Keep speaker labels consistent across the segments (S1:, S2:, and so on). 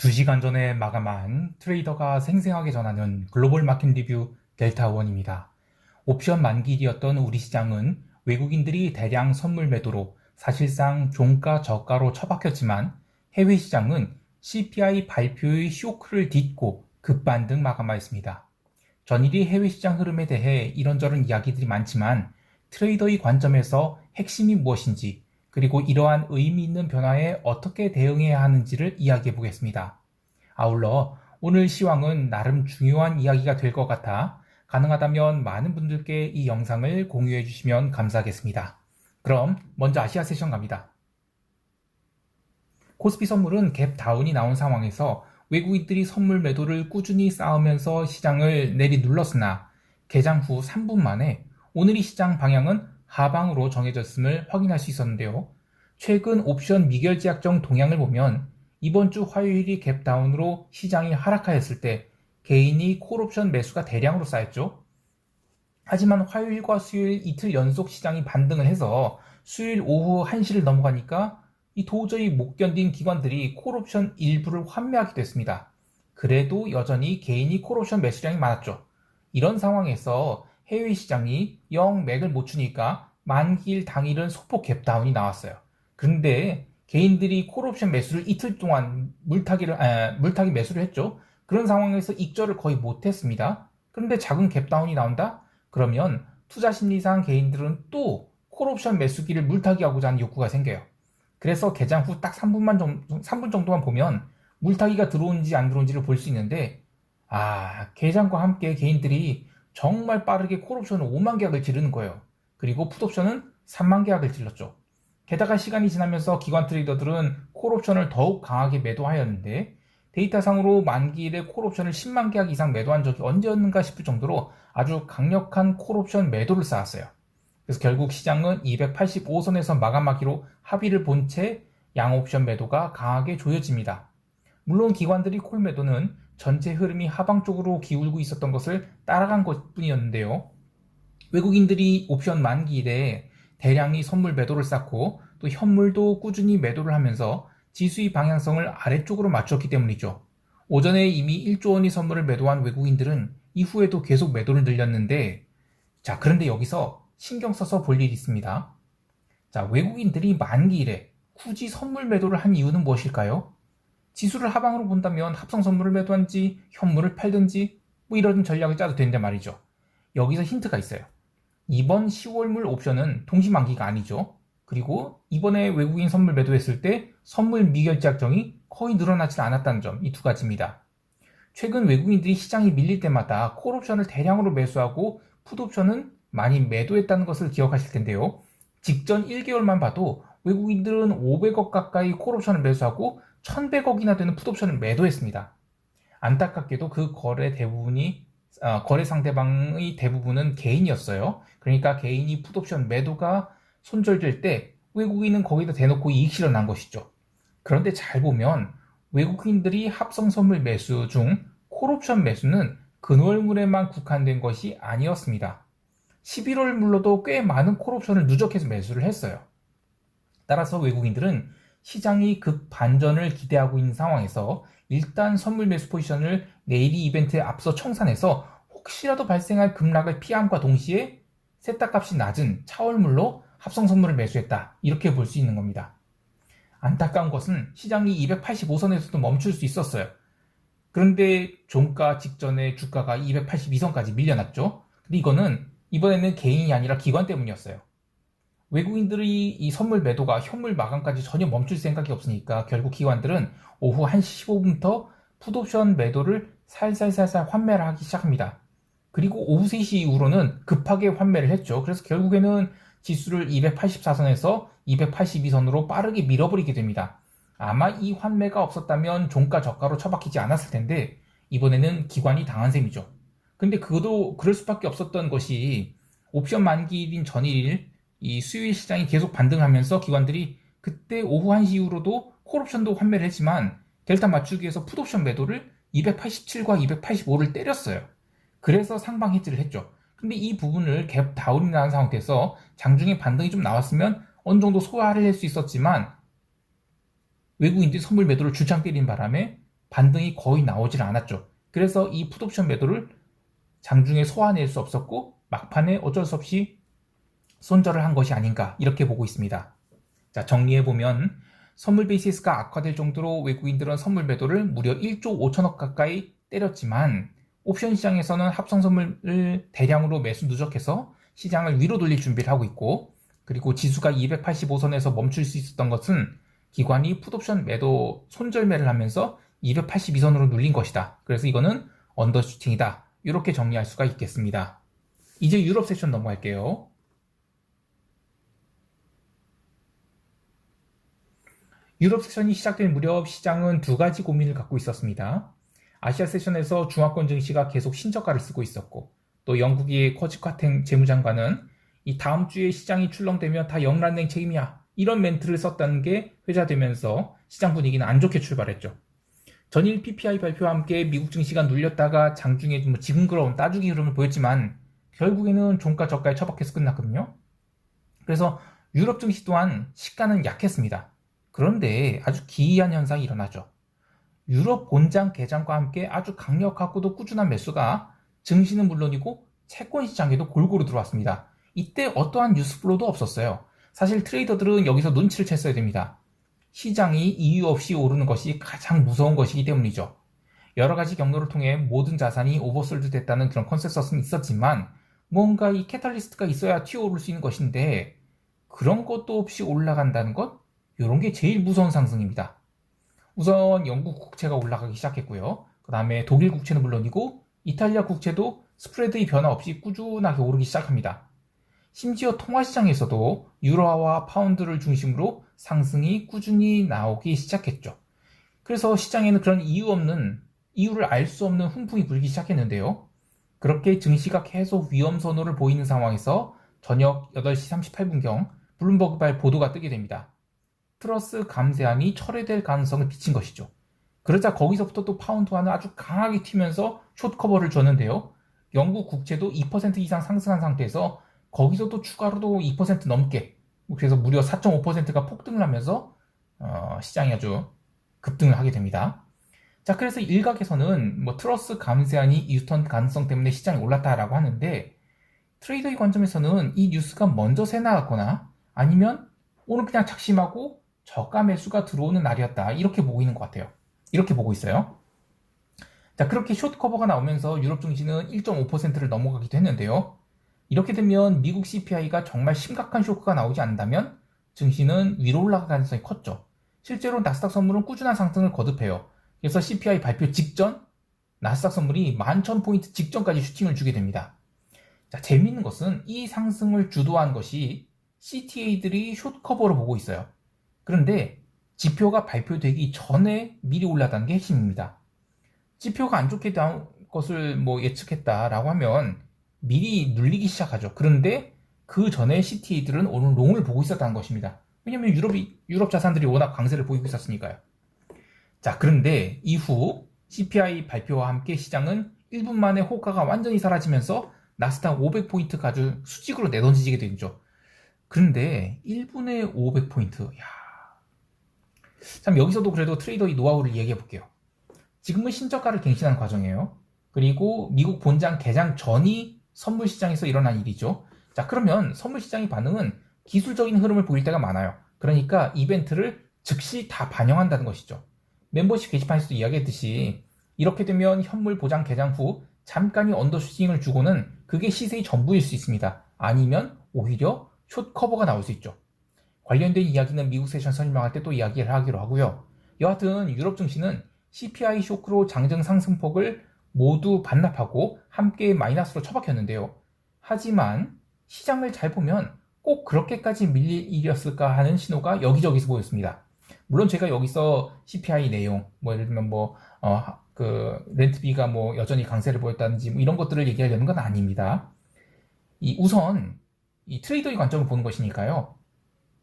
S1: 2시간 전에 마감한 트레이더가 생생하게 전하는 글로벌 마켓 리뷰 델타원입니다. 옵션 만기일이었던 우리 시장은 외국인들이 대량 선물 매도로 사실상 종가 저가로 처박혔지만 해외 시장은 CPI 발표의 쇼크를 딛고 급반등 마감하였습니다. 전일의 해외 시장 흐름에 대해 이런저런 이야기들이 많지만 트레이더의 관점에서 핵심이 무엇인지 그리고 이러한 의미 있는 변화에 어떻게 대응해야 하는지를 이야기해 보겠습니다. 아울러 오늘 시황은 나름 중요한 이야기가 될 것 같아 가능하다면 많은 분들께 이 영상을 공유해 주시면 감사하겠습니다. 그럼 먼저 아시아 세션 갑니다. 코스피 선물은 갭 다운이 나온 상황에서 외국인들이 선물 매도를 꾸준히 쌓으면서 시장을 내리눌렀으나 개장 후 3분 만에 오늘의 시장 방향은 하방으로 정해졌음을 확인할 수 있었는데요. 최근 옵션 미결제약정 동향을 보면 이번 주 화요일이 갭다운으로 시장이 하락하였을 때 개인이 콜옵션 매수가 대량으로 쌓였죠. 하지만 화요일과 수요일 이틀 연속 시장이 반등을 해서 수요일 오후 1시를 넘어가니까 이 도저히 못 견딘 기관들이 콜옵션 일부를 환매하게 됐습니다. 그래도 여전히 개인이 콜옵션 매수량이 많았죠. 이런 상황에서 해외 시장이 영 맥을 못 추니까 만기일 당일은 소폭 갭다운이 나왔어요. 그런데 개인들이 콜옵션 매수를 이틀 동안 물타기 매수를 했죠. 그런 상황에서 익절을 거의 못했습니다. 그런데 작은 갭다운이 나온다? 그러면 투자 심리상 개인들은 또 콜옵션 매수기를 물타기하고자 하는 욕구가 생겨요. 그래서 개장 후 딱 3분 정도만 보면 물타기가 들어온지 안 들어온지를 볼 수 있는데 개장과 함께 개인들이 정말 빠르게 콜옵션을 5만 계약을 지르는 거예요. 그리고 풋옵션은 3만 계약을 질렀죠. 게다가 시간이 지나면서 기관 트레이더들은 콜옵션을 더욱 강하게 매도하였는데 데이터상으로 만기일에 콜옵션을 10만 계약 이상 매도한 적이 언제였는가 싶을 정도로 아주 강력한 콜옵션 매도를 쌓았어요. 그래서 결국 시장은 285선에서 마감하기로 합의를 본 채 양옵션 매도가 강하게 조여집니다. 물론 기관들이 콜 매도는 전체 흐름이 하방 쪽으로 기울고 있었던 것을 따라간 것 뿐이었는데요. 외국인들이 옵션 만기일에 대량의 선물 매도를 쌓고 또 현물도 꾸준히 매도를 하면서 지수의 방향성을 아래쪽으로 맞췄기 때문이죠. 오전에 이미 1조 원의 선물을 매도한 외국인들은 이후에도 계속 매도를 늘렸는데 그런데 여기서 신경 써서 볼 일이 있습니다. 외국인들이 만기일에 굳이 선물 매도를 한 이유는 무엇일까요? 지수를 하방으로 본다면 합성 선물을 매도한지 현물을 팔든지 이런 전략을 짜도 되는데 말이죠. 여기서 힌트가 있어요. 이번 10월물 옵션은 동시만기가 아니죠. 그리고 이번에 외국인 선물 매도했을 때 선물 미결제약정이 거의 늘어나지 않았다는 점, 이 두 가지입니다. 최근 외국인들이 시장이 밀릴 때마다 콜옵션을 대량으로 매수하고 풋옵션은 많이 매도했다는 것을 기억하실 텐데요. 직전 1개월만 봐도 외국인들은 500억 가까이 콜옵션을 매수하고 1100억이나 되는 풋옵션을 매도했습니다. 안타깝게도 그 거래 상대방의 대부분은 개인이었어요. 그러니까 개인이 풋옵션 매도가 손절될 때 외국인은 거기다 대놓고 이익 실현한 것이죠. 그런데 잘 보면 외국인들이 합성 선물 매수 중 콜옵션 매수는 근월물에만 국한된 것이 아니었습니다. 11월 물로도 꽤 많은 콜옵션을 누적해서 매수를 했어요. 따라서 외국인들은 시장이 급 반전을 기대하고 있는 상황에서 일단 선물 매수 포지션을 내일이 이벤트에 앞서 청산해서 혹시라도 발생할 급락을 피함과 동시에 세탁값이 낮은 차월물로 합성 선물을 매수했다. 이렇게 볼 수 있는 겁니다. 안타까운 것은 시장이 285선에서도 멈출 수 있었어요. 그런데 종가 직전에 주가가 282선까지 밀려났죠. 근데 이거는 이번에는 개인이 아니라 기관 때문이었어요. 외국인들이 이 선물 매도가 현물 마감까지 전혀 멈출 생각이 없으니까 결국 기관들은 오후 1시 15분부터 풋옵션 매도를 살살살살 환매를 하기 시작합니다. 그리고 오후 3시 이후로는 급하게 환매를 했죠. 그래서 결국에는 지수를 284선에서 282선으로 빠르게 밀어버리게 됩니다. 아마 이 환매가 없었다면 종가 저가로 처박히지 않았을 텐데 이번에는 기관이 당한 셈이죠. 근데 그것도 그럴 수밖에 없었던 것이 옵션 만기일인 전일 이 수요일 시장이 계속 반등하면서 기관들이 그때 오후 1시 이후로도 콜옵션도 환매를 했지만 델타 맞추기 위해서 풋옵션 매도를 287과 285를 때렸어요. 그래서 상방 해지를 했죠. 근데 이 부분을 갭 다운이 나는 상태에서 장중에 반등이 좀 나왔으면 어느 정도 소화를 할 수 있었지만 외국인들이 선물 매도를 주창 때린 바람에 반등이 거의 나오질 않았죠. 그래서 이 풋옵션 매도를 장중에 소화낼 수 없었고 막판에 어쩔 수 없이 손절을 한 것이 아닌가 이렇게 보고 있습니다. 자, 정리해보면 선물 베이시스가 악화될 정도로 외국인들은 선물 매도를 무려 1조 5천억 가까이 때렸지만 옵션 시장에서는 합성 선물을 대량으로 매수 누적해서 시장을 위로 돌릴 준비를 하고 있고, 그리고 지수가 285선에서 멈출 수 있었던 것은 기관이 풋옵션 매도 손절매를 하면서 282선으로 눌린 것이다. 그래서 이거는 언더슈팅이다. 이렇게 정리할 수가 있겠습니다. 이제 유럽 세션 넘어갈게요. 유럽 세션이 시작될 무렵 시장은 두 가지 고민을 갖고 있었습니다. 아시아 세션에서 중화권 증시가 계속 신저가를 쓰고 있었고, 또 영국의 커지콰탱 재무장관은 이 다음 주에 시장이 출렁되면 다 영란행 책임이야, 이런 멘트를 썼다는 게 회자되면서 시장 분위기는 안 좋게 출발했죠. 전일 PPI 발표와 함께 미국 증시가 눌렸다가 장중에 좀 징그러운 따주기 흐름을 보였지만 결국에는 종가 저가에 처박혀서 끝났거든요. 그래서 유럽 증시 또한 시가는 약했습니다. 그런데 아주 기이한 현상이 일어나죠. 유럽 본장 개장과 함께 아주 강력하고도 꾸준한 매수가 증시는 물론이고 채권 시장에도 골고루 들어왔습니다. 이때 어떠한 뉴스 플로도 없었어요. 사실 트레이더들은 여기서 눈치를 챘어야 됩니다. 시장이 이유 없이 오르는 것이 가장 무서운 것이기 때문이죠. 여러 가지 경로를 통해 모든 자산이 오버솔드 됐다는 그런 컨센서스는 있었지만 뭔가 이 캐탈리스트가 있어야 튀어오를 수 있는 것인데 그런 것도 없이 올라간다는 것? 이런 게 제일 무서운 상승입니다. 우선 영국 국채가 올라가기 시작했고요. 그 다음에 독일 국채는 물론이고 이탈리아 국채도 스프레드의 변화 없이 꾸준하게 오르기 시작합니다. 심지어 통화시장에서도 유로화와 파운드를 중심으로 상승이 꾸준히 나오기 시작했죠. 그래서 시장에는 그런 이유를 알 수 없는 훈풍이 불기 시작했는데요. 그렇게 증시가 계속 위험선호를 보이는 상황에서 저녁 8시 38분경 블룸버그발 보도가 뜨게 됩니다. 트러스 감세안이 철회될 가능성을 비친 것이죠. 그러자 거기서부터 또 파운드화는 아주 강하게 튀면서 숏 커버를 줬는데요. 영국 국채도 2% 이상 상승한 상태에서 거기서도 추가로도 2% 넘게, 그래서 무려 4.5%가 폭등을 하면서 시장이 아주 급등을 하게 됩니다. 자, 그래서 일각에서는 트러스 감세안이 유턴 가능성 때문에 시장이 올랐다라고 하는데 트레이더의 관점에서는 이 뉴스가 먼저 새 나갔거나 아니면 오늘 그냥 작심하고 저가 매수가 들어오는 날이었다, 이렇게 보고 있는 것 같아요. 이렇게 보고 있어요. 자, 그렇게 숏 커버가 나오면서 유럽 증시는 1.5%를 넘어가기도 했는데요. 이렇게 되면 미국 CPI가 정말 심각한 쇼크가 나오지 않는다면 증시는 위로 올라갈 가능성이 컸죠. 실제로 나스닥 선물은 꾸준한 상승을 거듭해요. 그래서 CPI 발표 직전 나스닥 선물이 11,000포인트 직전까지 슈팅을 주게 됩니다. 자, 재미있는 것은 이 상승을 주도한 것이 CTA들이 숏 커버로 보고 있어요. 그런데 지표가 발표되기 전에 미리 올랐다는 게 핵심입니다. 지표가 안 좋게 나온 것을 예측했다라고 하면 미리 눌리기 시작하죠. 그런데 그 전에 CTA들은 오늘 롱을 보고 있었다는 것입니다. 왜냐면 유럽 자산들이 워낙 강세를 보이고 있었으니까요. 자, 그런데 이후 CPI 발표와 함께 시장은 1분 만에 호가가 완전히 사라지면서 나스닥 500포인트가 아주 수직으로 내던지게 되죠. 그런데 1분에 500포인트. 참, 여기서도 그래도 트레이더의 노하우를 얘기해 볼게요. 지금은 신저가를 갱신하는 과정이에요. 그리고 미국 본장 개장 전이 선물 시장에서 일어난 일이죠. 자, 그러면 선물 시장의 반응은 기술적인 흐름을 보일 때가 많아요. 그러니까 이벤트를 즉시 다 반영한다는 것이죠. 멤버십 게시판에서도 이야기했듯이 이렇게 되면 현물 보장 개장 후 잠깐의 언더슈팅을 주고는 그게 시세의 전부일 수 있습니다. 아니면 오히려 숏 커버가 나올 수 있죠. 관련된 이야기는 미국 세션 설명할 때 또 이야기를 하기로 하고요. 여하튼 유럽 증시는 CPI 쇼크로 장중 상승폭을 모두 반납하고 함께 마이너스로 처박혔는데요. 하지만 시장을 잘 보면 꼭 그렇게까지 밀릴 일이었을까 하는 신호가 여기저기서 보였습니다. 물론 제가 여기서 CPI 내용, 예를 들면 렌트비가 여전히 강세를 보였다든지 이런 것들을 얘기하려는 건 아닙니다. 우선 이 트레이더의 관점을 보는 것이니까요.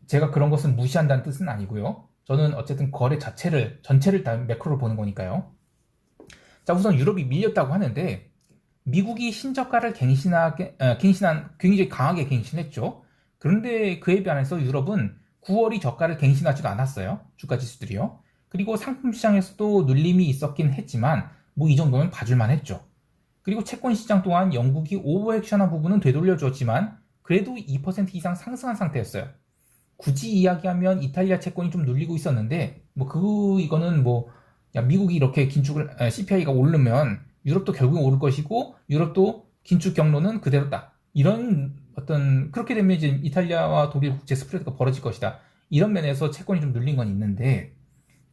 S1: 제가 그런 것은 무시한다는 뜻은 아니고요. 저는 어쨌든 거래 전체를 다 매크로로 보는 거니까요. 자, 우선 유럽이 밀렸다고 하는데 미국이 신저가를 굉장히 강하게 갱신했죠. 그런데 그에 비해서 유럽은 9월이 저가를 갱신하지도 않았어요. 주가 지수들이요. 그리고 상품 시장에서도 눌림이 있었긴 했지만 뭐 이 정도면 봐줄만 했죠. 그리고 채권 시장 또한 영국이 오버액션한 부분은 되돌려 주었지만 그래도 2% 이상 상승한 상태였어요. 굳이 이야기하면 이탈리아 채권이 좀 눌리고 있었는데 이거는 야, 미국이 이렇게 CPI가 오르면 유럽도 결국 오를 것이고 유럽도 긴축 경로는 그대로다. 이런 그렇게 되면 이제 이탈리아와 독일 국제 스프레드가 벌어질 것이다. 이런 면에서 채권이 좀 눌린 건 있는데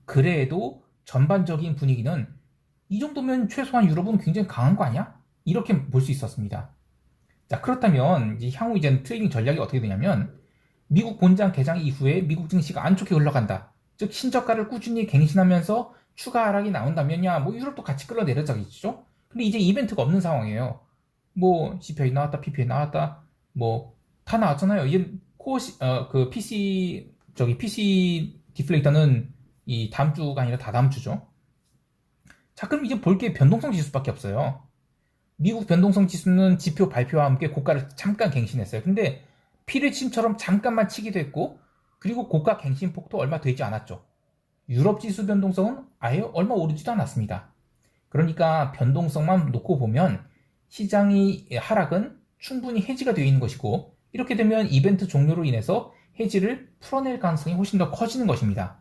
S1: 그래도 전반적인 분위기는 이 정도면 최소한 유럽은 굉장히 강한 거 아니야? 이렇게 볼 수 있었습니다. 자, 그렇다면 이제 향후 이제 트레이딩 전략이 어떻게 되냐면 미국 본장 개장 이후에 미국 증시가 안 좋게 흘러간다. 즉 신저가를 꾸준히 갱신하면서 추가 하락이 나온다면야 유럽도 같이 끌어내려자겠죠. 근데 이제 이벤트가 없는 상황이에요. CPI 나왔다, PPI 나왔다, 다 나왔잖아요. 이제 PC 디플레이터는 이 다음 주가 아니라 다다음 주죠. 자, 그럼 이제 볼 게 변동성 지수밖에 없어요. 미국 변동성 지수는 지표 발표와 함께 고가를 잠깐 갱신했어요. 근데 피레침처럼 잠깐만 치기도 했고, 그리고 고가 갱신 폭도 얼마 되지 않았죠. 유럽 지수 변동성은 아예 얼마 오르지도 않았습니다. 그러니까 변동성만 놓고 보면 시장의 하락은 충분히 해지가 되어 있는 것이고, 이렇게 되면 이벤트 종료로 인해서 해지를 풀어낼 가능성이 훨씬 더 커지는 것입니다.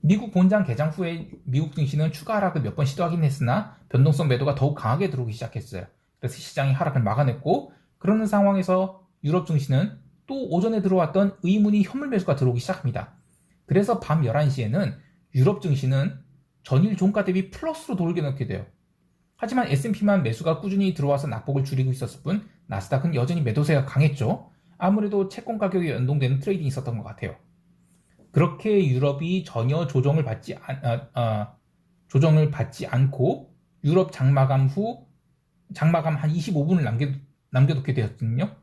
S1: 미국 본장 개장 후에 미국 증시는 추가 하락을 몇 번 시도하긴 했으나 변동성 매도가 더욱 강하게 들어오기 시작했어요. 그래서 시장이 하락을 막아냈고, 그러는 상황에서 유럽 증시는 또 오전에 들어왔던 의문의 현물 매수가 들어오기 시작합니다. 그래서 밤 11시에는 유럽 증시는 전일 종가 대비 플러스로 돌게 넣게 돼요. 하지만 S&P만 매수가 꾸준히 들어와서 낙폭을 줄이고 있었을 뿐 나스닥은 여전히 매도세가 강했죠. 아무래도 채권 가격에 연동되는 트레이딩이 있었던 것 같아요. 그렇게 유럽이 전혀 조정을 받지 않고 유럽 장마감 한 25분을 남겨놓게 되었거든요.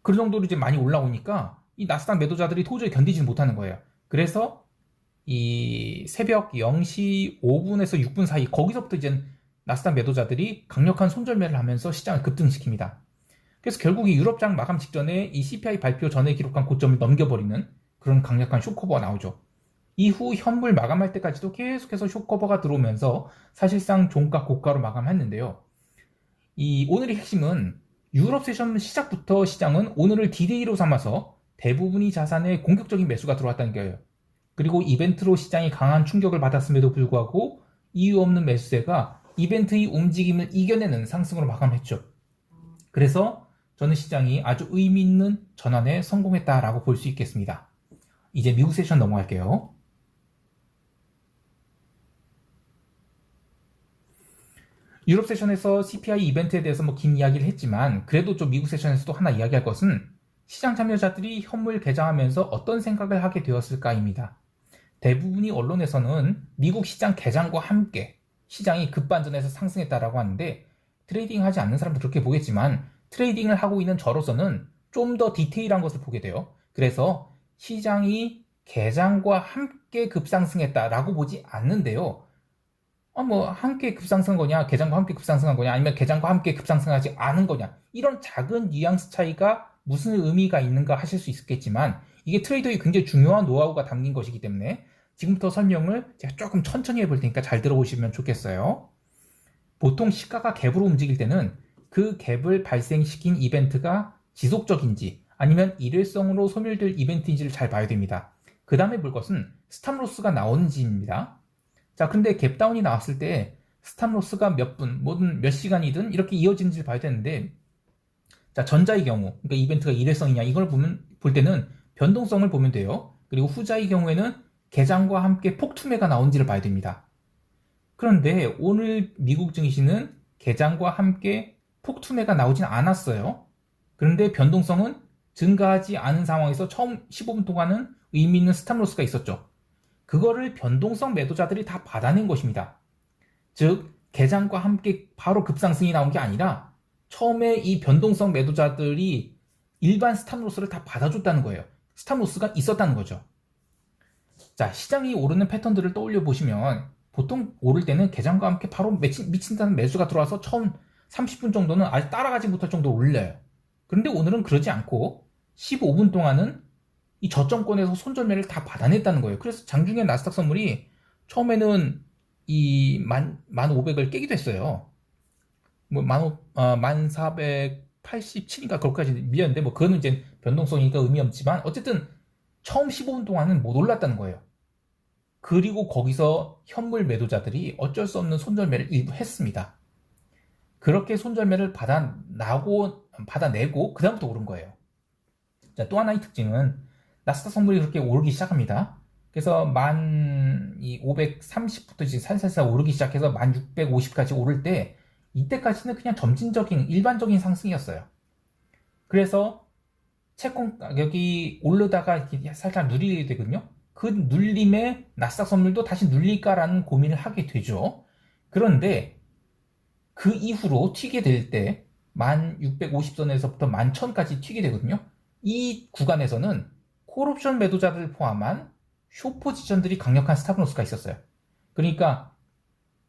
S1: 그 정도로 이제 많이 올라오니까 이 나스닥 매도자들이 도저히 견디지 못하는 거예요. 그래서 이 새벽 0시 5분에서 6분 사이 거기서부터 이제 나스닥 매도자들이 강력한 손절매를 하면서 시장을 급등시킵니다. 그래서 결국 이 유럽장 마감 직전에 이 CPI 발표 전에 기록한 고점을 넘겨버리는 그런 강력한 쇼커버가 나오죠. 이후 현물 마감할 때까지도 계속해서 쇼커버가 들어오면서 사실상 종가 고가로 마감했는데요. 이 오늘의 핵심은 유럽 세션 시작부터 시장은 오늘을 디데이로 삼아서 대부분의 자산에 공격적인 매수가 들어왔다는 거예요. 그리고 이벤트로 시장이 강한 충격을 받았음에도 불구하고 이유 없는 매수세가 이벤트의 움직임을 이겨내는 상승으로 마감했죠. 그래서 저는 시장이 아주 의미 있는 전환에 성공했다라고 볼 수 있겠습니다. 이제 미국 세션 넘어갈게요. 유럽 세션에서 CPI 이벤트에 대해서 긴 이야기를 했지만 그래도 좀 미국 세션에서도 하나 이야기할 것은 시장 참여자들이 현물 개장하면서 어떤 생각을 하게 되었을까입니다. 대부분의 언론에서는 미국 시장 개장과 함께 시장이 급반전해서 상승했다라고 하는데 트레이딩 하지 않는 사람도 그렇게 보겠지만 트레이딩을 하고 있는 저로서는 좀 더 디테일한 것을 보게 돼요. 그래서 시장이 개장과 함께 급상승했다라고 보지 않는데요. 함께 급상승한 거냐, 개장과 함께 급상승한 거냐, 아니면 개장과 함께 급상승하지 않은 거냐, 이런 작은 뉘앙스 차이가 무슨 의미가 있는가 하실 수 있겠지만 이게 트레이더의 굉장히 중요한 노하우가 담긴 것이기 때문에 지금부터 설명을 제가 조금 천천히 해볼 테니까 잘 들어보시면 좋겠어요. 보통 시가가 갭으로 움직일 때는 그 갭을 발생시킨 이벤트가 지속적인지 아니면 일회성으로 소멸될 이벤트인지를 잘 봐야 됩니다. 그 다음에 볼 것은 스탑로스가 나오는지입니다. 자, 근데 갭다운이 나왔을 때 스탑로스가 몇 분, 뭐든 몇 시간이든 이렇게 이어지는지를 봐야 되는데, 자, 전자의 경우, 그러니까 이벤트가 일회성이냐 이걸 볼 때는 변동성을 보면 돼요. 그리고 후자의 경우에는 개장과 함께 폭투매가 나온지를 봐야 됩니다. 그런데 오늘 미국 증시는 개장과 함께 폭투매가 나오진 않았어요. 그런데 변동성은 증가하지 않은 상황에서 처음 15분 동안은 의미 있는 스탑로스가 있었죠. 그거를 변동성 매도자들이 다 받아낸 것입니다. 즉 개장과 함께 바로 급상승이 나온 게 아니라 처음에 이 변동성 매도자들이 일반 스탑로스를 다 받아줬다는 거예요. 스탑로스가 있었다는 거죠. 자, 시장이 오르는 패턴들을 떠올려 보시면 보통 오를 때는 개장과 함께 바로 미친다는 매수가 들어와서 처음 30분 정도는 아직 따라가지 못할 정도로 올려요. 그런데 오늘은 그러지 않고 15분 동안은 이 저점권에서 손절매를 다 받아냈다는 거예요. 그래서 장중에 나스닥 선물이 처음에는 이 1,500을 깨기도 했어요. 뭐 1,487인가 그것까지 밀렸는데 뭐 그거는 이제 변동성이니까 의미 없지만 어쨌든 처음 15분 동안은 못 올랐다는 거예요. 그리고 거기서 현물 매도자들이 어쩔 수 없는 손절매를 일부 했습니다. 그렇게 손절매를 받아내고 그다음부터 오른 거예요. 자, 또 하나의 특징은 나스닥 선물이 그렇게 오르기 시작합니다. 그래서 1,530부터 지금 살살살 오르기 시작해서 1,650까지 오를 때 이때까지는 그냥 점진적인 일반적인 상승이었어요. 그래서 채권 가격이 오르다가 이렇게 살짝 누리게 되거든요. 그 눌림에 나스닥 선물도 다시 눌릴까라는 고민을 하게 되죠. 그런데 그 이후로 튀게 될 때 1,650선에서부터 11,000까지 튀게 되거든요. 이 구간에서는 콜옵션 매도자들 포함한 쇼 포지션들이 강력한 스탑로스가 있었어요. 그러니까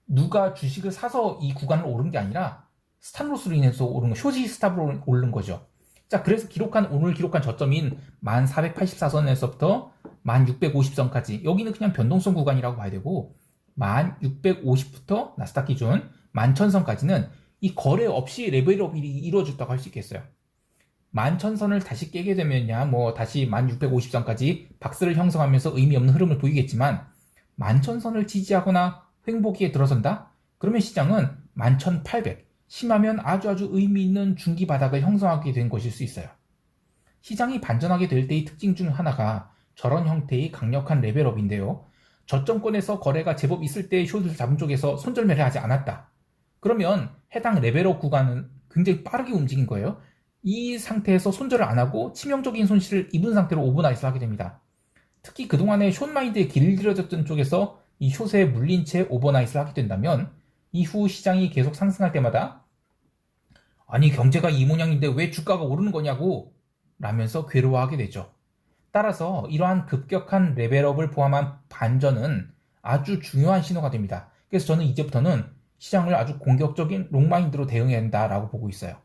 S1: 누가 주식을 사서 이 구간을 오른 게 아니라 스탑로스로 인해서 오른 거, 쇼지 스탑으로 오른 거죠. 자, 그래서 오늘 기록한 저점인 1,484선에서부터 1,650선까지 여기는 그냥 변동성 구간이라고 봐야 되고 1,650부터 나스닥 기준 11,000선까지는 이 거래 없이 레벨업이 이루어졌다고 할 수 있겠어요. 11,000선을 다시 깨게 되면야 뭐 다시 1,650선까지 박스를 형성하면서 의미 없는 흐름을 보이겠지만 11,000선을 지지하거나 횡보기에 들어선다? 그러면 시장은 11,800, 심하면 아주 의미 있는 중기 바닥을 형성하게 된 것일 수 있어요. 시장이 반전하게 될 때의 특징 중 하나가 저런 형태의 강력한 레벨업인데요. 저점권에서 거래가 제법 있을 때 숏을 잡은 쪽에서 손절매를 하지 않았다. 그러면 해당 레벨업 구간은 굉장히 빠르게 움직인 거예요. 이 상태에서 손절을 안 하고 치명적인 손실을 입은 상태로 오버나이스를 하게 됩니다. 특히 그동안에 숏마인드에 길들여졌던 쪽에서 이 숏에 물린 채 오버나이스를 하게 된다면 이후 시장이 계속 상승할 때마다 아니 경제가 이 모양인데 왜 주가가 오르는 거냐고 라면서 괴로워하게 되죠. 따라서 이러한 급격한 레벨업을 포함한 반전은 아주 중요한 신호가 됩니다. 그래서 저는 이제부터는 시장을 아주 공격적인 롱마인드로 대응해야 한다라고 보고 있어요.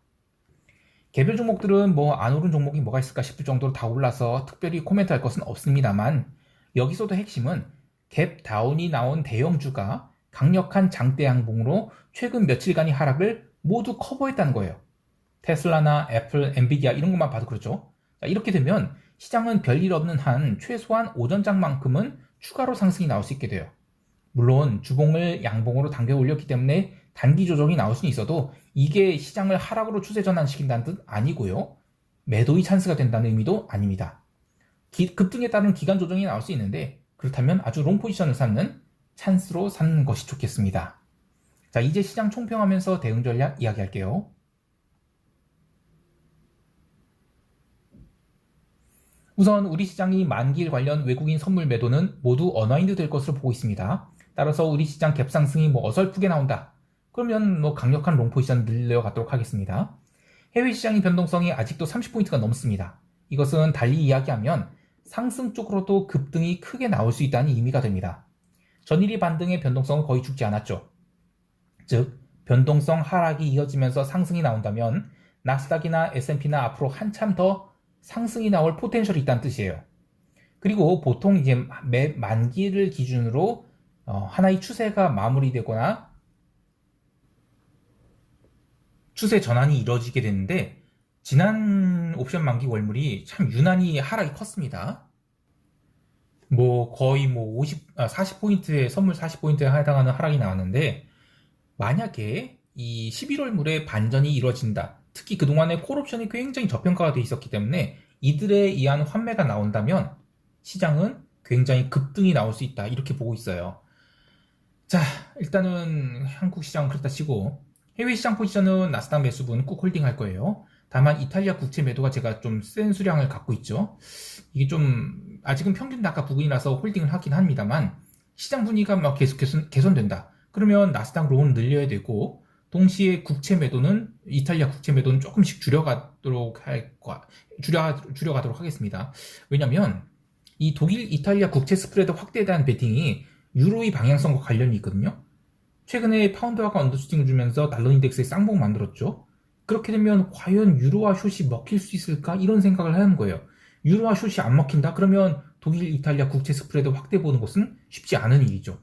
S1: 개별 종목들은 뭐 안 오른 종목이 뭐가 있을까 싶을 정도로 다 올라서 특별히 코멘트할 것은 없습니다만 여기서도 핵심은 갭 다운이 나온 대형주가 강력한 장대 양봉으로 최근 며칠간의 하락을 모두 커버했다는 거예요. 테슬라나 애플, 엔비디아 이런 것만 봐도 그렇죠. 자, 이렇게 되면 시장은 별일 없는 한 최소한 오전장만큼은 추가로 상승이 나올 수 있게 돼요. 물론 주봉을 양봉으로 당겨 올렸기 때문에 단기 조정이 나올 수는 있어도 이게 시장을 하락으로 추세 전환시킨다는 뜻 아니고요. 매도의 찬스가 된다는 의미도 아닙니다. 급등에 따른 기간 조정이 나올 수 있는데 그렇다면 아주 롱 포지션을 쌓는 찬스로 삼는 것이 좋겠습니다. 자, 이제 시장 총평하면서 대응 전략 이야기할게요. 우선 우리 시장이 만기일 관련 외국인 선물 매도는 모두 언와인드 될 것으로 보고 있습니다. 따라서 우리 시장 갭상승이 뭐 어설프게 나온다. 그러면 뭐 강력한 롱 포지션 늘려가도록 하겠습니다. 해외 시장의 변동성이 아직도 30포인트가 넘습니다. 이것은 달리 이야기하면 상승 쪽으로도 급등이 크게 나올 수 있다는 의미가 됩니다. 전일이 반등의 변동성은 거의 죽지 않았죠. 즉 변동성 하락이 이어지면서 상승이 나온다면 나스닥이나 S&P나 앞으로 한참 더 상승이 나올 포텐셜이 있다는 뜻이에요. 그리고 보통 이제 매 만기를 기준으로 하나의 추세가 마무리되거나 추세 전환이 이루어지게 되는데 지난 옵션 만기 월물이 참 유난히 하락이 컸습니다. 뭐 거의 뭐 40포인트에 선물 40포인트에 해당하는 하락이 나왔는데 만약에 이 11월물에 반전이 이루어진다. 특히 그동안에 콜옵션이 굉장히 저평가가 돼 있었기 때문에 이들에 의한 환매가 나온다면 시장은 굉장히 급등이 나올 수 있다. 이렇게 보고 있어요. 자, 일단은 한국 시장은 그렇다 치고 해외 시장 포지션은 나스닥 매수분 꾹 홀딩할 거예요. 다만 이탈리아 국채 매도가 제가 좀 센 수량을 갖고 있죠. 이게 좀 아직은 평균 단가 부근이라서 홀딩을 하긴 합니다만 시장 분위기가 막 계속 개선된다. 그러면 나스닥 롱은 늘려야 되고 동시에 국채 매도는 이탈리아 국채 매도는 조금씩 줄여가도록 하겠습니다. 왜냐면 이 독일 이탈리아 국채 스프레드 확대에 대한 베팅이 유로의 방향성과 관련이 있거든요. 최근에 파운드화가 언더슈팅을 주면서 달러 인덱스에 쌍봉 만들었죠. 그렇게 되면 과연 유로와 숏이 먹힐 수 있을까 이런 생각을 하는 거예요. 유로화 숏이 안 먹힌다? 그러면 독일, 이탈리아 국채 스프레드 확대 보는 것은 쉽지 않은 일이죠.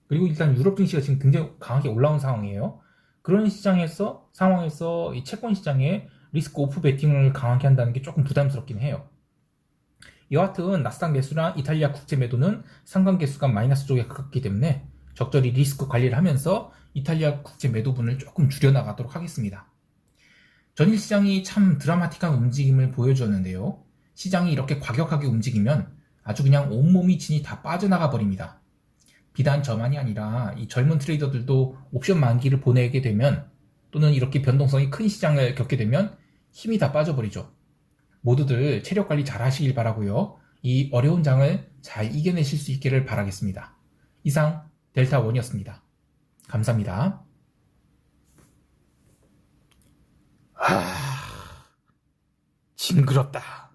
S1: 그리고 일단 유럽 증시가 지금 굉장히 강하게 올라온 상황이에요. 그런 상황에서 이 채권 시장에 리스크 오프 베팅을 강하게 한다는 게 조금 부담스럽긴 해요. 여하튼 나스닥 매수랑 이탈리아 국채 매도는 상관계수가 마이너스 쪽에 가깝기 때문에 적절히 리스크 관리를 하면서 이탈리아 국채 매도분을 조금 줄여나가도록 하겠습니다. 전일 시장이 참 드라마틱한 움직임을 보여주었는데요. 시장이 이렇게 과격하게 움직이면 아주 그냥 온몸이 진이 다 빠져나가 버립니다. 비단 저만이 아니라 이 젊은 트레이더들도 옵션 만기를 보내게 되면 또는 이렇게 변동성이 큰 시장을 겪게 되면 힘이 다 빠져버리죠. 모두들 체력 관리 잘 하시길 바라고요. 이 어려운 장을 잘 이겨내실 수 있기를 바라겠습니다. 이상 델타원이었습니다. 감사합니다. 징그럽다.